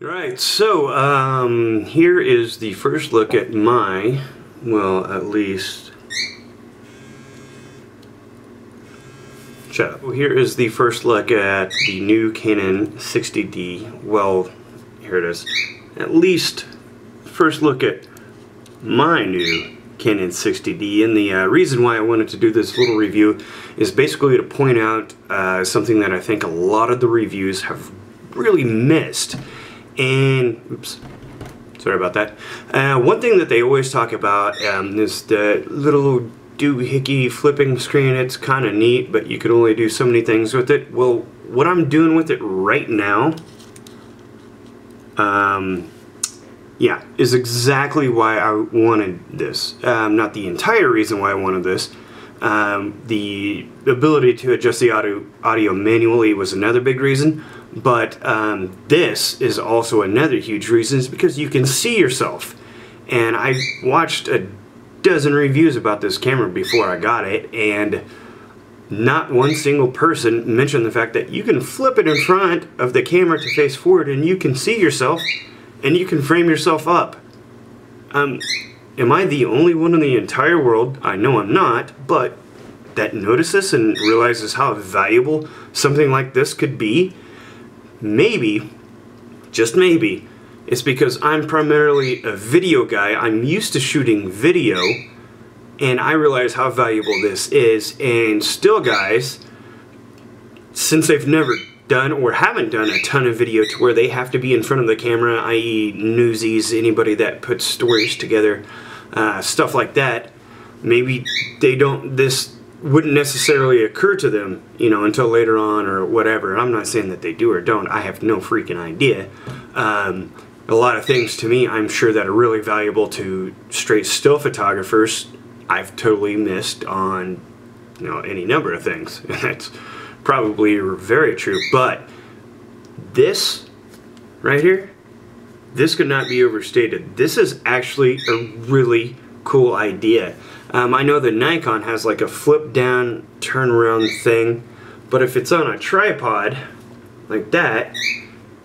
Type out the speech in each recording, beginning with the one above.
Right, so here is the first look at my, well, at least, shut up. Here is the first look at the new Canon 60D. Well, here it is. At least, first look at my new Canon 60D, and the reason why I wanted to do this little review is basically to point out something that I think a lot of the reviews have really missed. And, oops, sorry about that. One thing that they always talk about is the little doohickey flipping screen. It's kind of neat, but you could only do so many things with it. Well, what I'm doing with it right now, yeah, is exactly why I wanted this. Not the entire reason why I wanted this. The ability to adjust the audio manually was another big reason. But this is also another huge reason, is because you can see yourself. And I watched a dozen reviews about this camera before I got it, and not one single person mentioned the fact that you can flip it in front of the camera to face forward and you can see yourself and you can frame yourself up. Am I the only one in the entire world? I know I'm not, but that notices and realizes how valuable something like this could be? Maybe, just maybe, it's because I'm primarily a video guy. I'm used to shooting video, and I realize how valuable this is. And still, guys, since they've never done or haven't done a ton of video to where they have to be in front of the camera, i.e. newsies, anybody that puts stories together, stuff like that, maybe they don't, this wouldn't necessarily occur to them, you know, until later on or whatever. I'm not saying that they do or don't. I have no freaking idea. A lot of things to me, I'm sure, that are really valuable to straight still photographers, I've totally missed on, you know, any number of things. And that's probably very true. But this right here, this could not be overstated. This is actually a really cool idea. I know that Nikon has like a flip down turn around thing, but if it's on a tripod like that,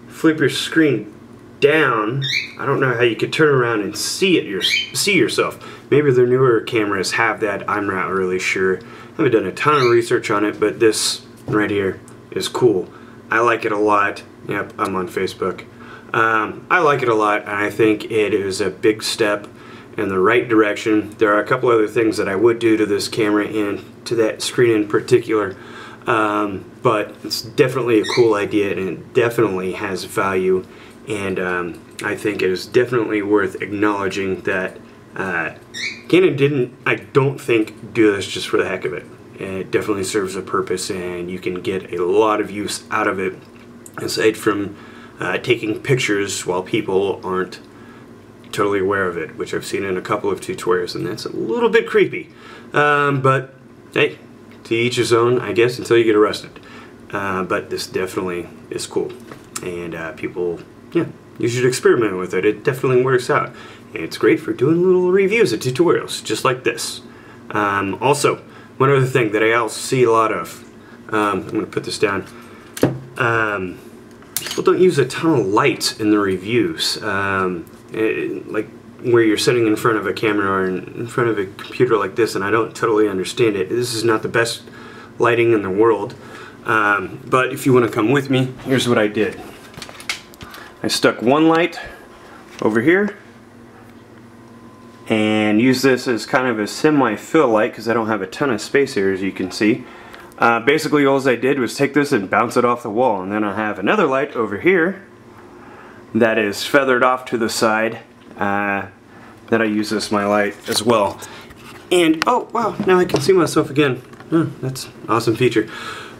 flip your screen down, I don't know how you could turn around and see yourself. Maybe the newer cameras have that, I'm not really sure. I haven't done a ton of research on it, but this right here is cool. I like it a lot. Yep, I'm on Facebook. I like it a lot, and I think it is a big step in the right direction. There are a couple other things that I would do to this camera and to that screen in particular, but it's definitely a cool idea, and it definitely has value, and I think it is definitely worth acknowledging that Canon didn't, I don't think, do this just for the heck of it. It definitely serves a purpose, and you can get a lot of use out of it, aside from taking pictures while people aren't totally aware of it, which I've seen in a couple of tutorials, and that's a little bit creepy. But hey, to each his own, I guess, until you get arrested. But this definitely is cool, and people, yeah, you should experiment with it. It definitely works out. And it's great for doing little reviews and tutorials, just like this. Also, one other thing that I also see a lot of, I'm going to put this down, people don't use a ton of lights in the reviews. Like where you're sitting in front of a camera or in front of a computer like this, and I don't totally understand it. This is not the best lighting in the world, but if you want to come with me, here's what I did. I stuck one light over here and use this as kind of a semi-fill light because I don't have a ton of space here, as you can see. Basically all I did was take this and bounce it off the wall, and then I have another light over here that is feathered off to the side that I use as my light as well. And oh wow, now I can see myself again. Oh, that's an awesome feature.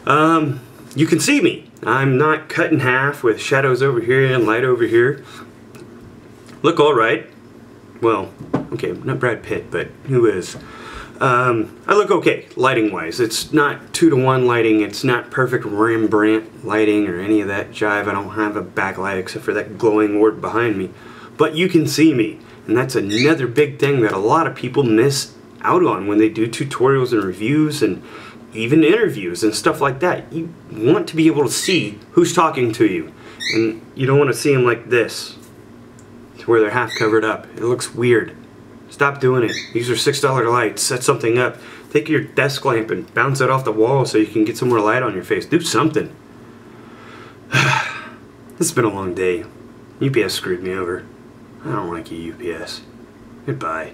You can see me. I'm not cut in half with shadows over here and light over here. Look alright. Well, okay, not Brad Pitt, but who is? I look okay, lighting wise. It's not 2-to-1 lighting, it's not perfect Rembrandt lighting or any of that jive. I don't have a backlight except for that glowing orb behind me. But you can see me, and that's another big thing that a lot of people miss out on when they do tutorials and reviews and even interviews and stuff like that. You want to be able to see who's talking to you. And you don't want to see them like this, to where they're half covered up. It looks weird. Stop doing it. These are $6 lights. Set something up. Take your desk lamp and bounce it off the wall so you can get some more light on your face. Do something. This has been a long day. UPS screwed me over. I don't like you, UPS. Goodbye.